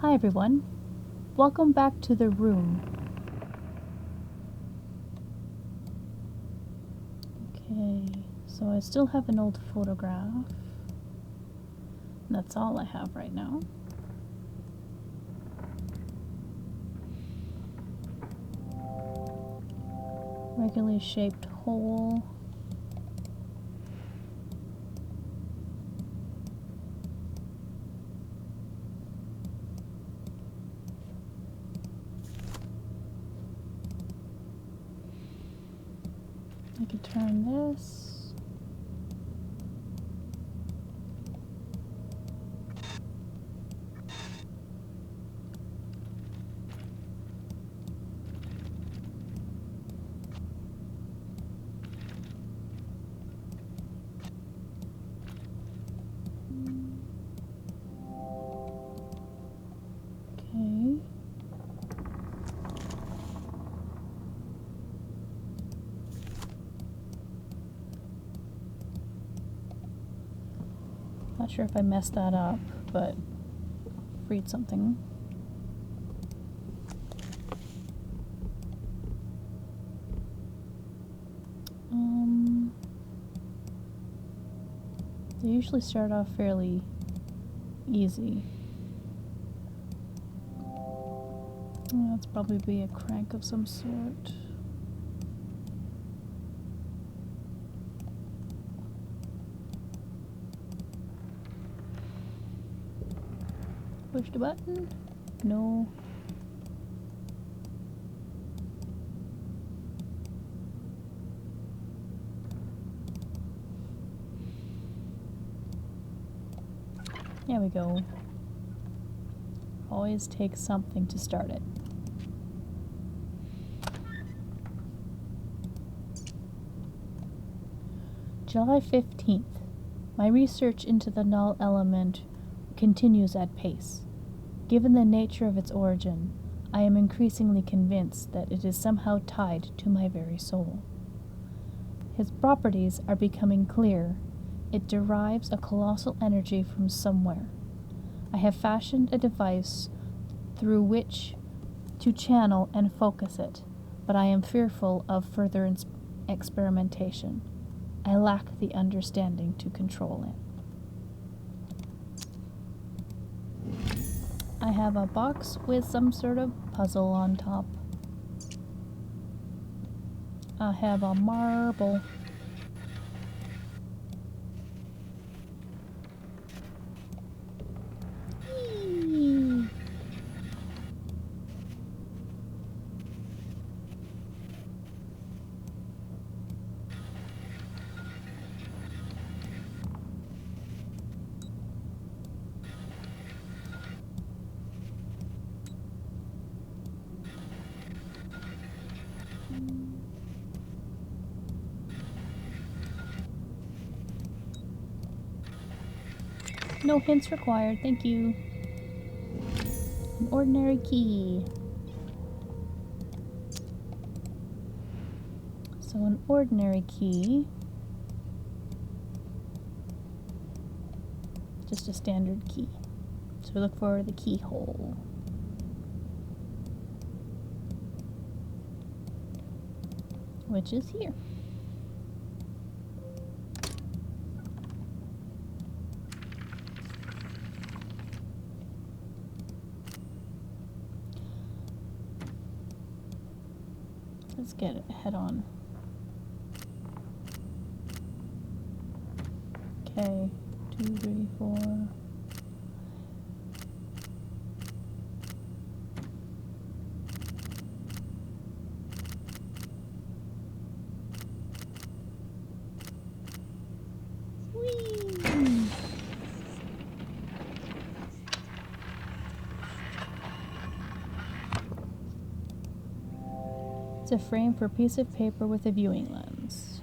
Hi everyone, welcome back to the room. Okay, so I still have an old photograph. That's all I have right now. Regularly shaped hole. I could turn this. Okay. Not sure if I messed that up, but read something. They usually start off fairly easy. That's probably be a crank of some sort. Push the button? No. There we go. Always takes something to start it. July 15th. My research into the null element continues at pace. Given the nature of its origin, I am increasingly convinced that it is somehow tied to my very soul. Its properties are becoming clear. It derives a colossal energy from somewhere. I have fashioned a device through which to channel and focus it, but I am fearful of further experimentation. I lack the understanding to control it. I have a box with some sort of puzzle on top. I have a marble. No hints required, thank you. An ordinary key. So an ordinary key, just a standard key. So we look for the keyhole. Which is here. Let's get it head on. Okay, 2, 3, 4. Whee! It's a frame for a piece of paper with a viewing lens.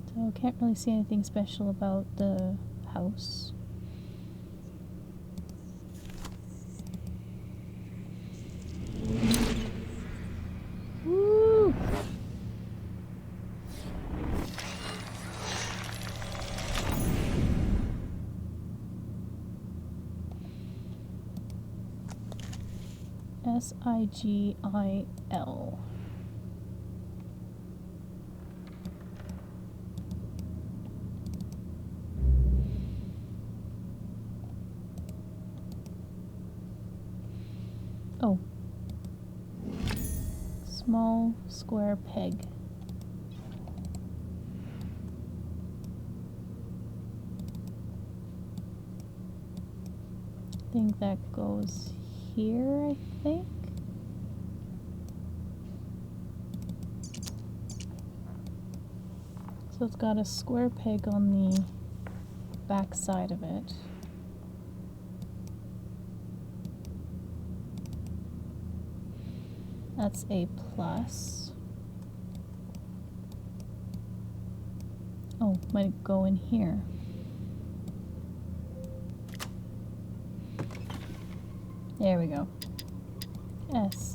So can't really see anything special about the house. Woo! S-I-G-I-L. Oh. Small square peg. I think that goes here, I think. So it's got a square peg on the back side of it. That's a plus. Oh, might go in here. There we go. S-I-G-I-L.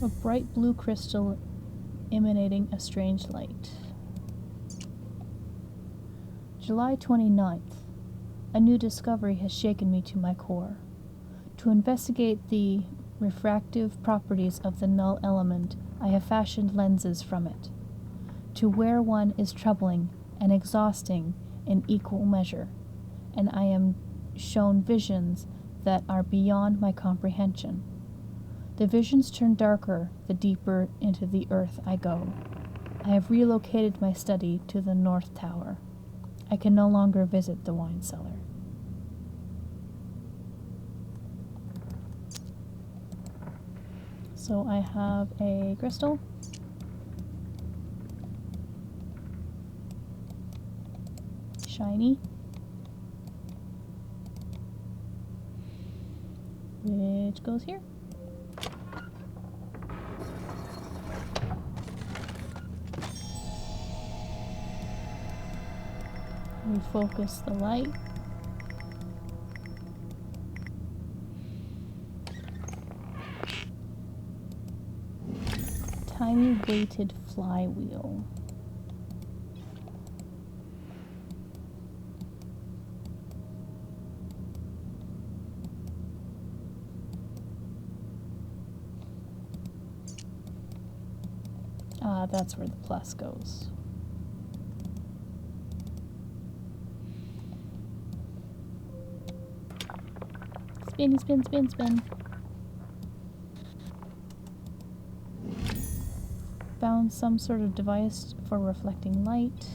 A bright blue crystal emanating a strange light. July 29th. A new discovery has shaken me to my core. To investigate the refractive properties of the null element, I have fashioned lenses from it. To wear one is troubling and exhausting in equal measure, and I am shown visions that are beyond my comprehension. The visions turn darker the deeper into the earth I go. I have relocated my study to the North Tower. I can no longer visit the wine cellar. So I have a crystal. Shiny. Which goes here. Refocus the light. Tiny weighted flywheel. Ah, that's where the plus goes. Spin, spin, spin, spin. Found some sort of device for reflecting light.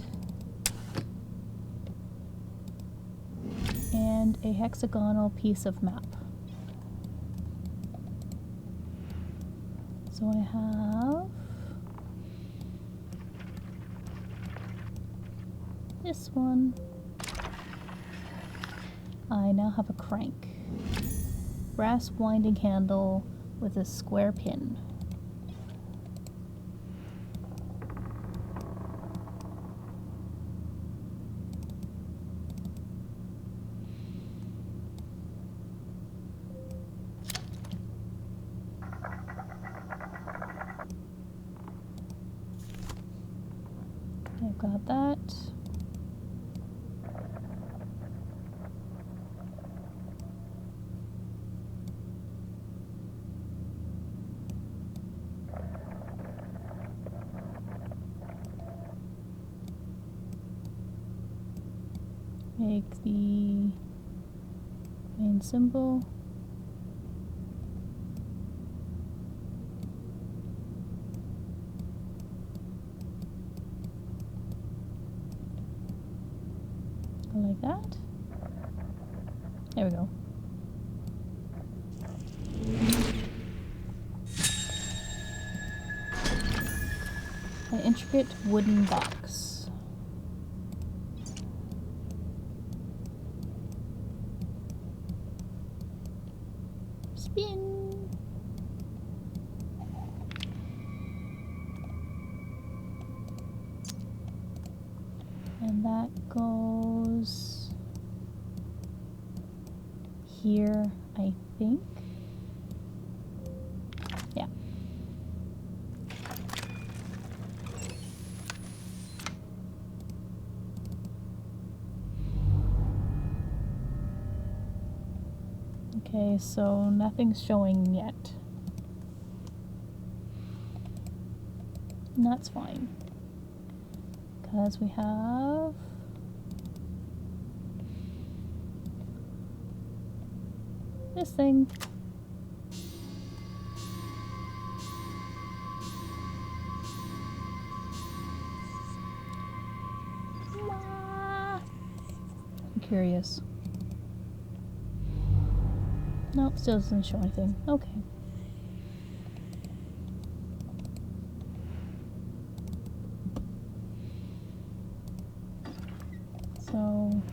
And a hexagonal piece of map. So I have this one. I now have a crank. Brass winding handle with a square pin. I've got that. Make the main symbol. Like that. There we go. An intricate wooden box. Spin. And that goes here, I think. Yeah. Okay, so nothing's showing yet. And that's fine. Because we have this thing. I'm curious. Nope, still doesn't show anything. Okay. So,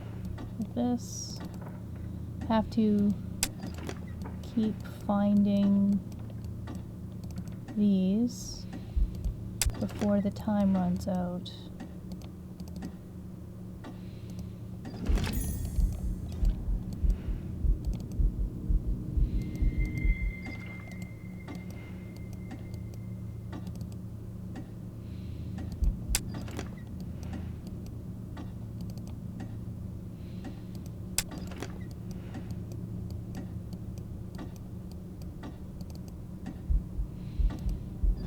with this, have to keep finding these before the time runs out.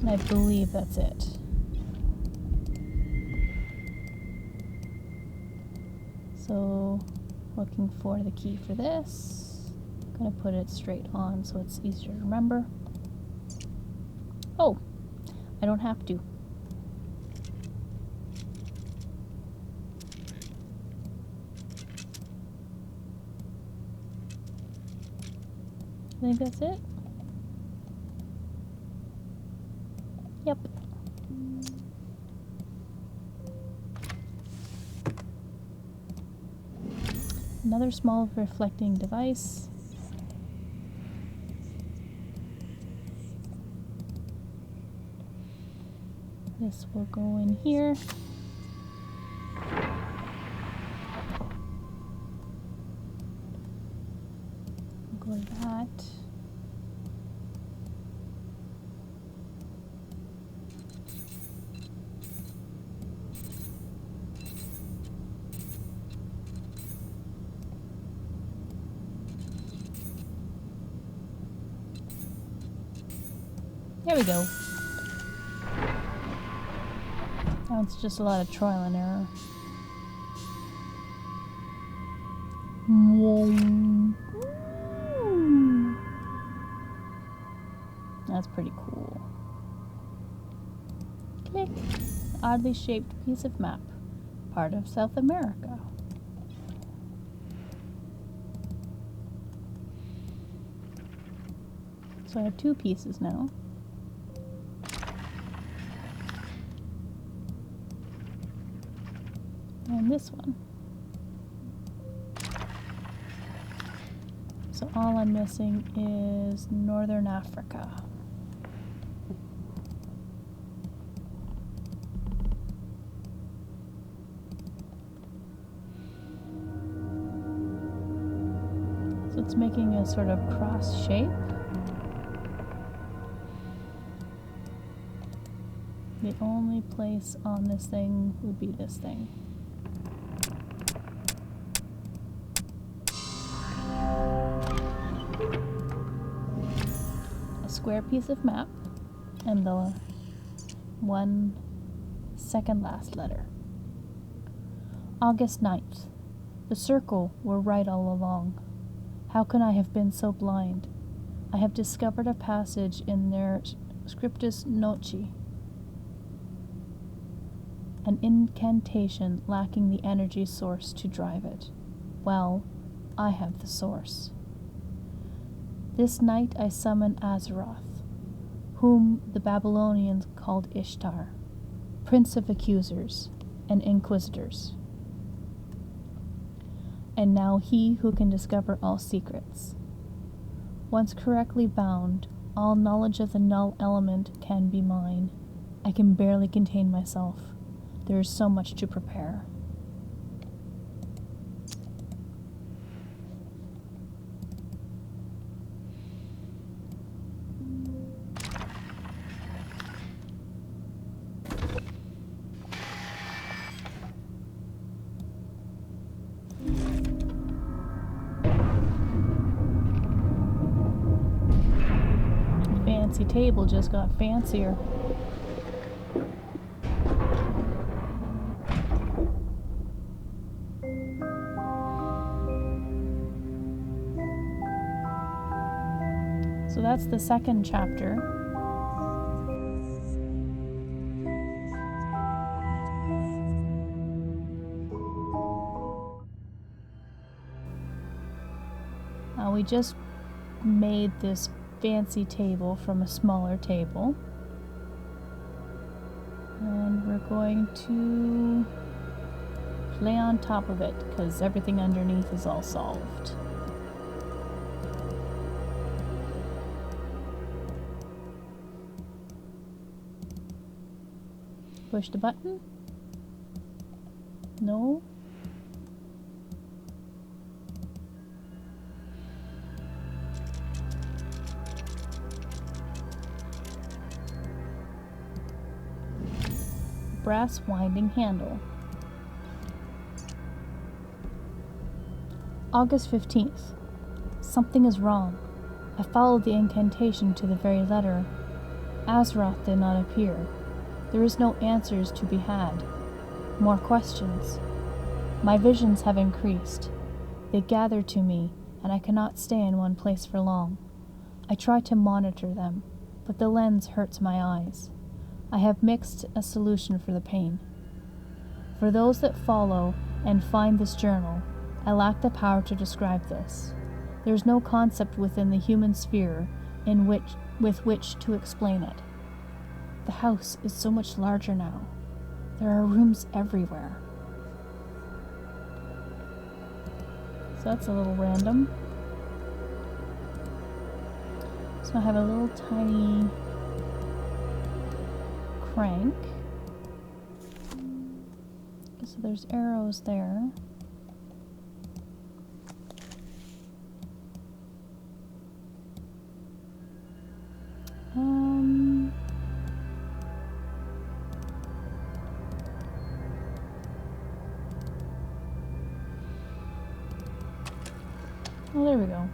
And I believe that's it. So, looking for the key for this. I'm gonna put it straight on so it's easier to remember. Oh, I don't have to. I think that's it. Yep. Another small reflecting device. This will go in here. Go to that. There we go. Now it's just a lot of trial and error. Whoa. That's pretty cool. Click. Oddly shaped piece of map. Part of South America. So I have two pieces now. And this one. So all I'm missing is Northern Africa. So it's making a sort of cross shape. The only place on this thing would be this thing. A square piece of map and the one second last letter. August 9th. The circle were right all along. How can I have been so blind? I have discovered a passage in their Scriptus Noci, an incantation lacking the energy source to drive it. Well, I have the source. This night I summon Azeroth, whom the Babylonians called Ishtar, Prince of Accusers and Inquisitors, and now he who can discover all secrets. Once correctly bound, all knowledge of the null element can be mine. I can barely contain myself. There is so much to prepare. fancy table just got fancier. So that's the second chapter. We just made this fancy table from a smaller table. And we're going to lay on top of it because everything underneath is all solved. Push the button? No? Brass winding handle. August 15th. Something is wrong. I followed the incantation to the very letter. Azeroth did not appear. There is no answers to be had. More questions. My visions have increased. They gather to me, and I cannot stay in one place for long. I try to monitor them, but the lens hurts my eyes. I have mixed a solution for the pain. For those that follow and find this journal, I lack the power to describe this. There is no concept within the human sphere with which to explain it. The house is so much larger now. There are rooms everywhere. So that's a little random. So I have a little tiny crank. So there's arrows there. Oh, there we go.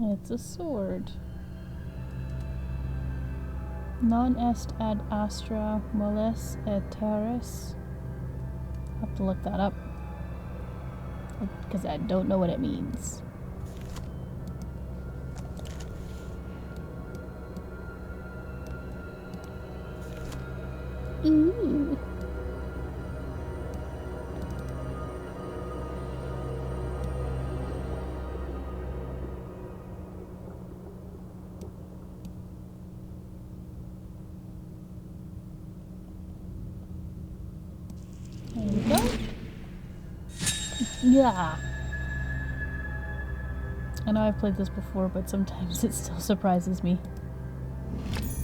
It's a sword. Non est ad astra molles et terris. I'll have to look that up because I don't know what it means. Ooh. There we go. Yeah. I know I've played this before, but sometimes it still surprises me.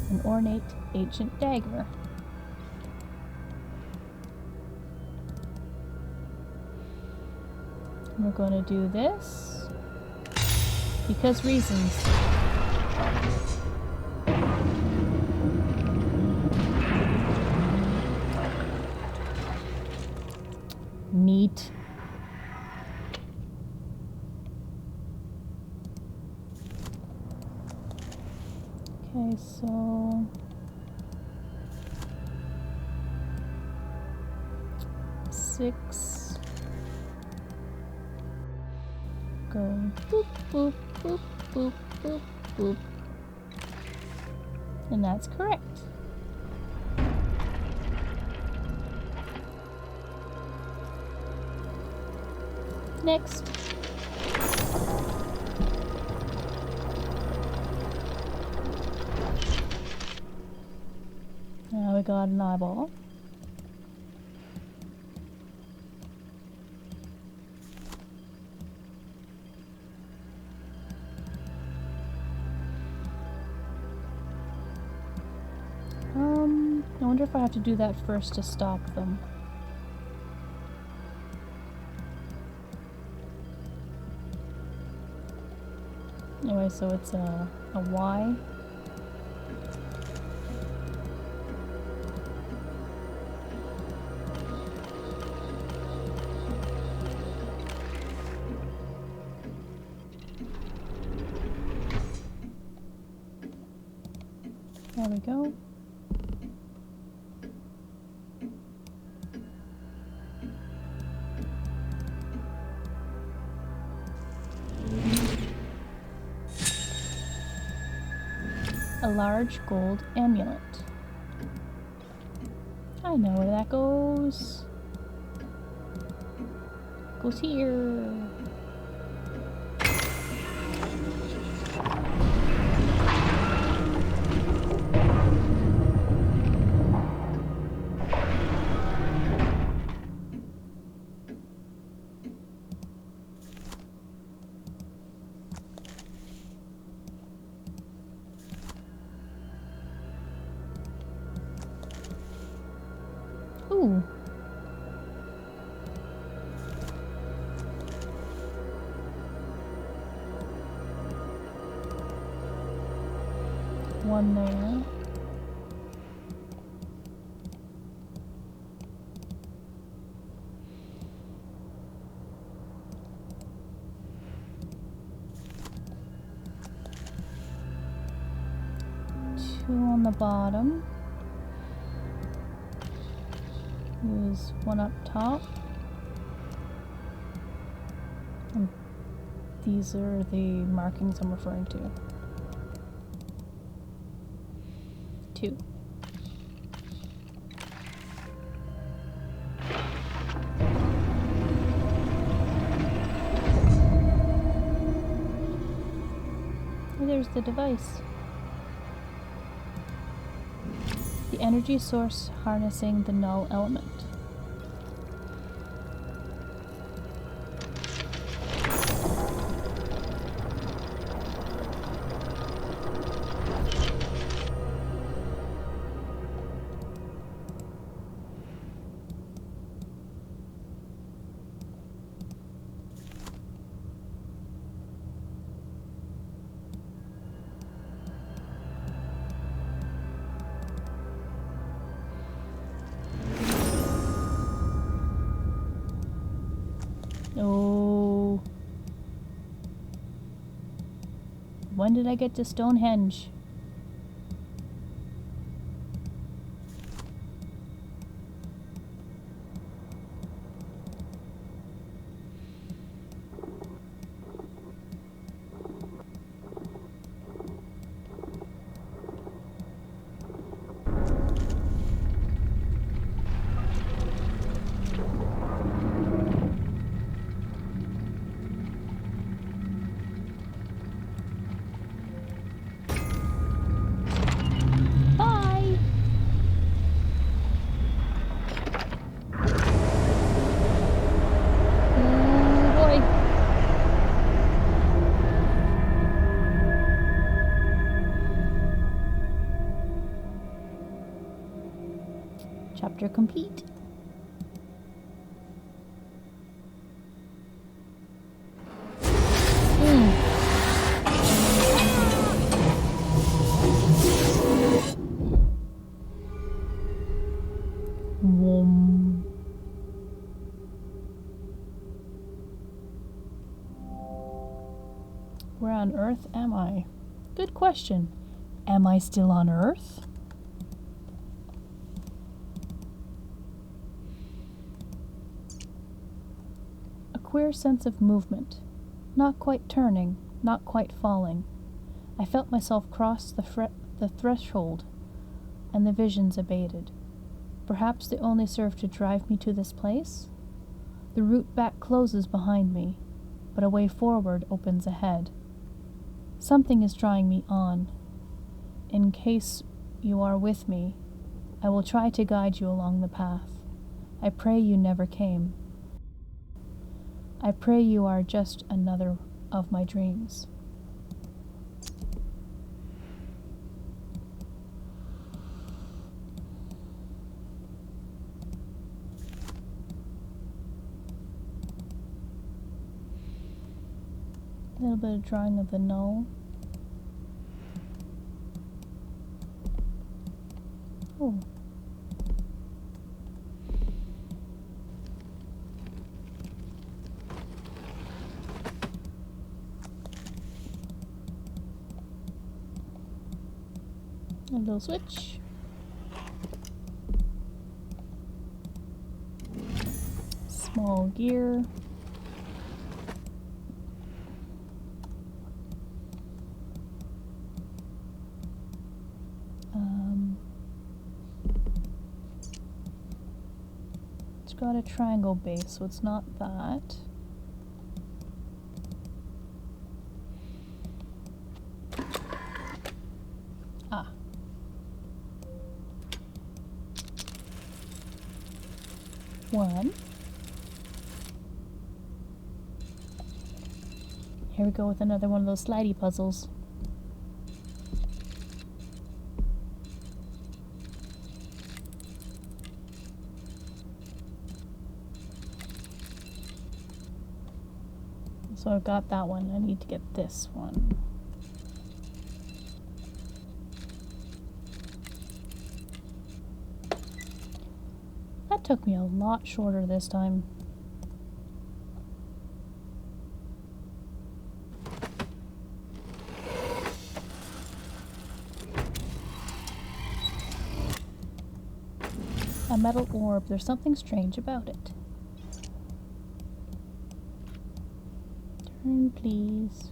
An ornate ancient dagger. We're going to do this because reasons. Neat. Okay, so six. Go boop, boop, boop, boop, boop, boop. And that's correct. Next. Now we got an eyeball. I wonder if I have to do that first to stop them. Anyway, so it's a Y. There we go. A large gold amulet. I know where that goes. Goes here. Ooh. One there. Two on the bottom. There's one up top. And these are the markings I'm referring to. Two. And there's the device. The energy source harnessing the null element. Oh. When did I get to Stonehenge? Chapter complete. Where on Earth am I? Good question. Am I still on Earth? A queer sense of movement. Not quite turning, not quite falling. I felt myself cross the threshold, and the visions abated. Perhaps they only served to drive me to this place? The route back closes behind me, but a way forward opens ahead. Something is drawing me on. In case you are with me, I will try to guide you along the path. I pray you never came. I pray you are just another of my dreams. little bit of drawing of the null. Oh. A little switch. Small gear. It's got a triangle base, so it's not that. Ah. One. Here we go with another one of those slidey puzzles. So I've got that one. I need to get this one. That took me a lot shorter this time. A metal orb. There's something strange about it. Turn, please.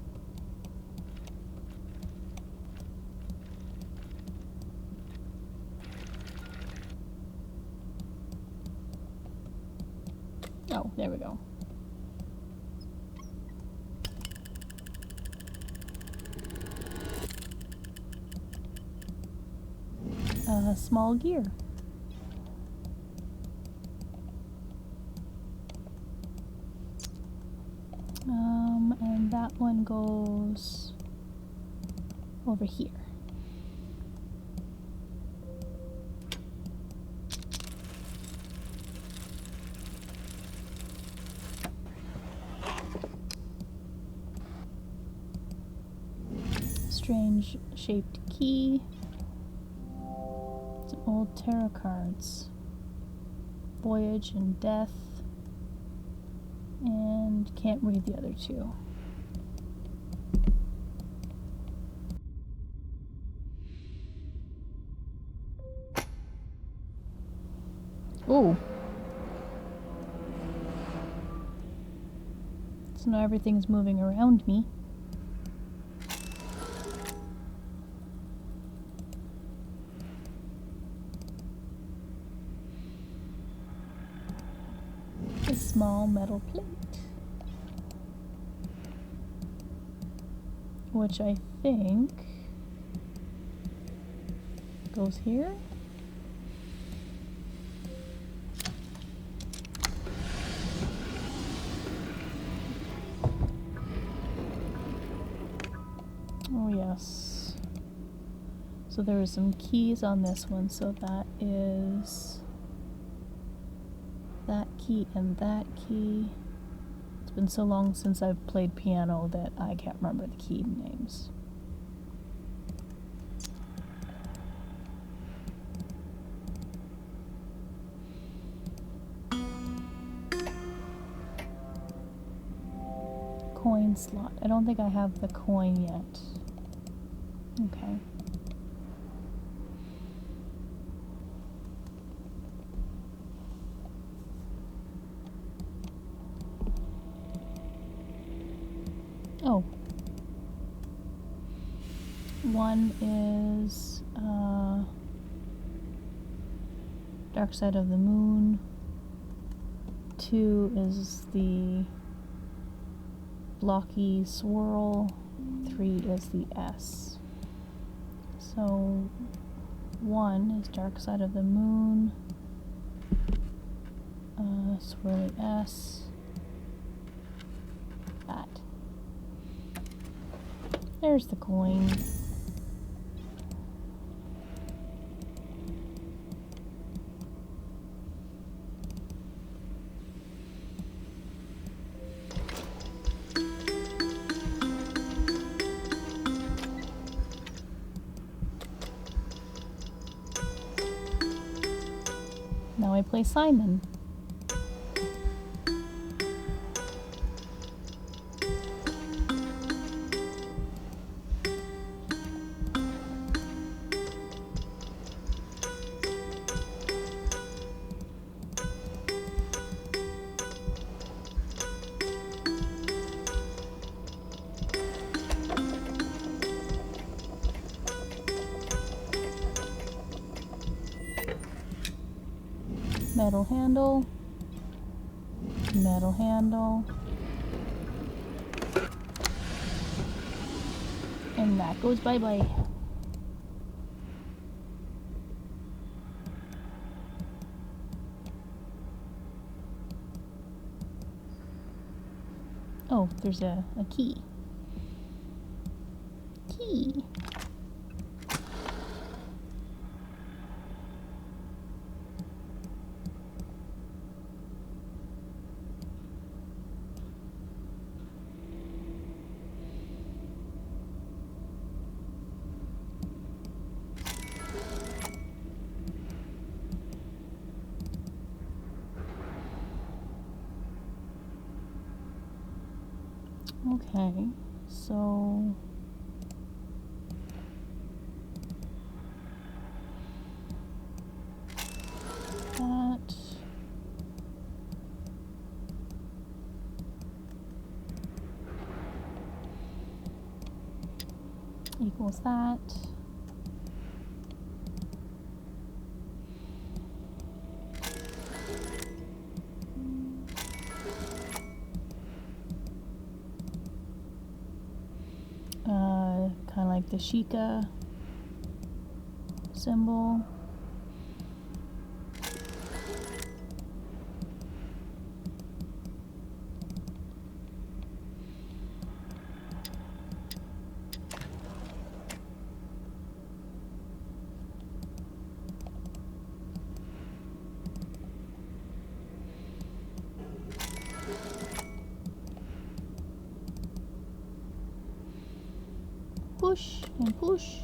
Oh, there we go. A small gear. And that one goes over here. Strange shaped key. Some old tarot cards. Voyage and death. And can't read the other two. Ooh. So now everything's moving around me. A small metal plate. Which I think goes here. Oh yes. So there are some keys on this one, so that is that key and that key. It's been so long since I've played piano that I can't remember the key names. Coin slot. I don't think I have the coin yet. Okay. Oh. One is Dark Side of the Moon. 2 is the blocky swirl. 3 is the S. So 1 is Dark Side of the Moon. Swirly S. That. There's the coin. Now I play Simon. Metal handle, metal handle, and that goes bye-bye. Oh, there's a key. Key. Okay, so that equals that. Kind of like the Sheikah symbol. Push and push.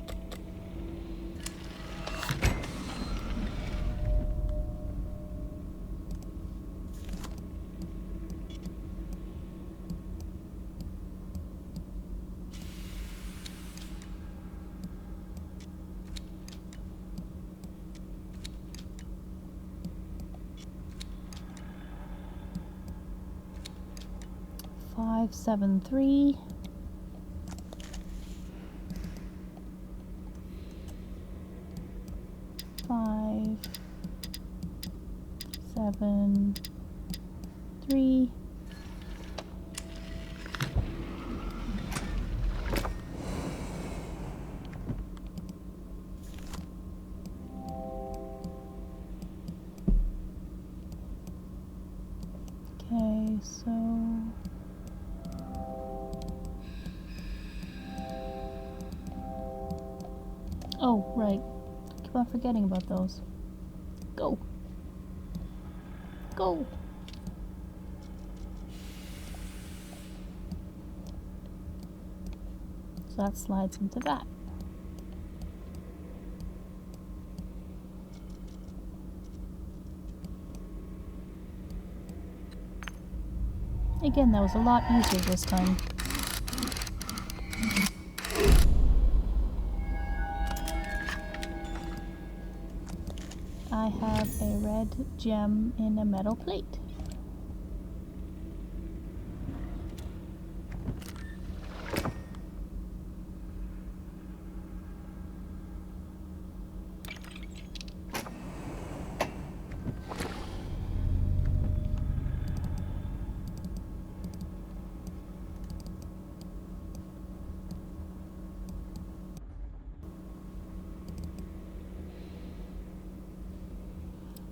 Five, 7, 3. 5, 7, 3. Okay, so oh, right. Keep on forgetting about those. Go. Go. So that slides into that. Again, that was a lot easier this time. I have a red gem in a metal plate.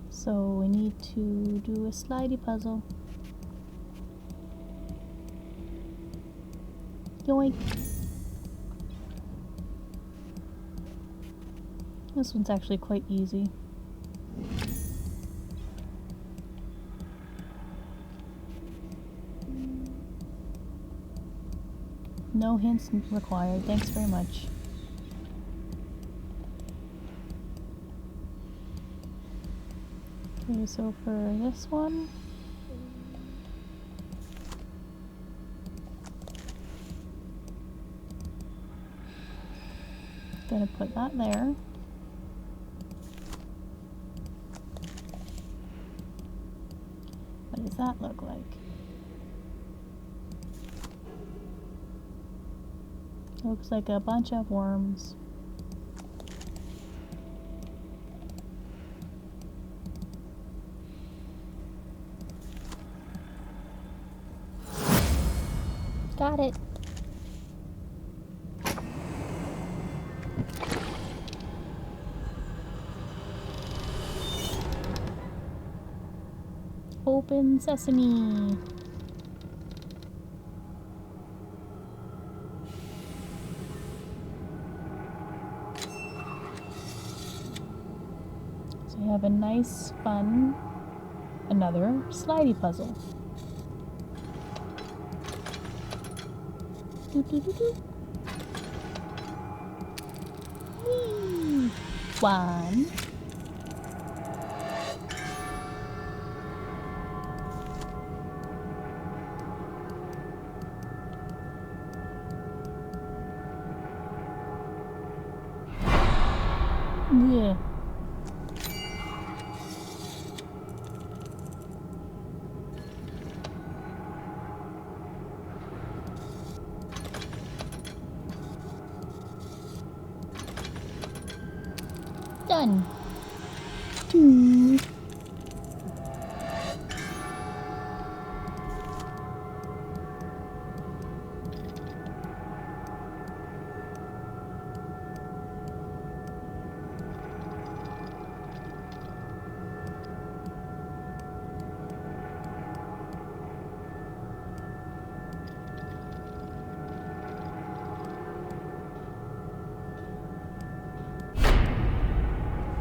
So we need to do a slidey puzzle. Yoink! This one's actually quite easy. No hints required, thanks very much. Okay, so for this one, gonna put that there. What does that look like? Looks like a bunch of worms. Got it. Open sesame. So we have a nice, fun, another slidey puzzle. Doo -doo -doo -doo. Whee! One. Yeah. Done. 2.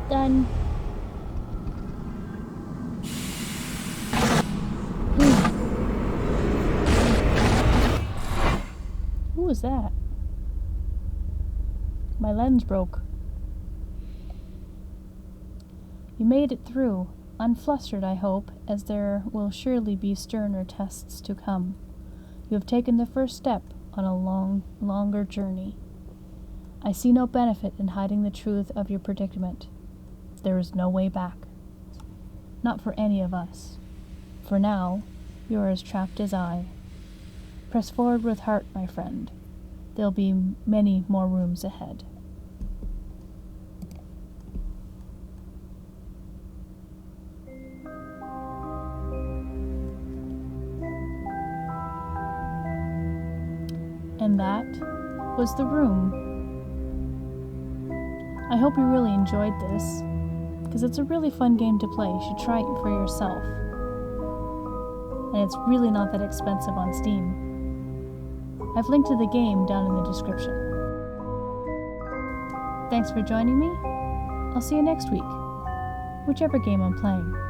Done. Who was that? My lens broke. You made it through, unflustered, I hope, as there will surely be sterner tests to come. You have taken the first step on a longer journey. I see no benefit in hiding the truth of your predicament. There is no way back. Not for any of us. For now, you are as trapped as I. Press forward with heart, my friend. There'll be many more rooms ahead. And that was the room. I hope you really enjoyed this, because it's a really fun game to play. You should try it for yourself. And it's really not that expensive on Steam. I've linked to the game down in the description. Thanks for joining me. I'll see you next week, whichever game I'm playing.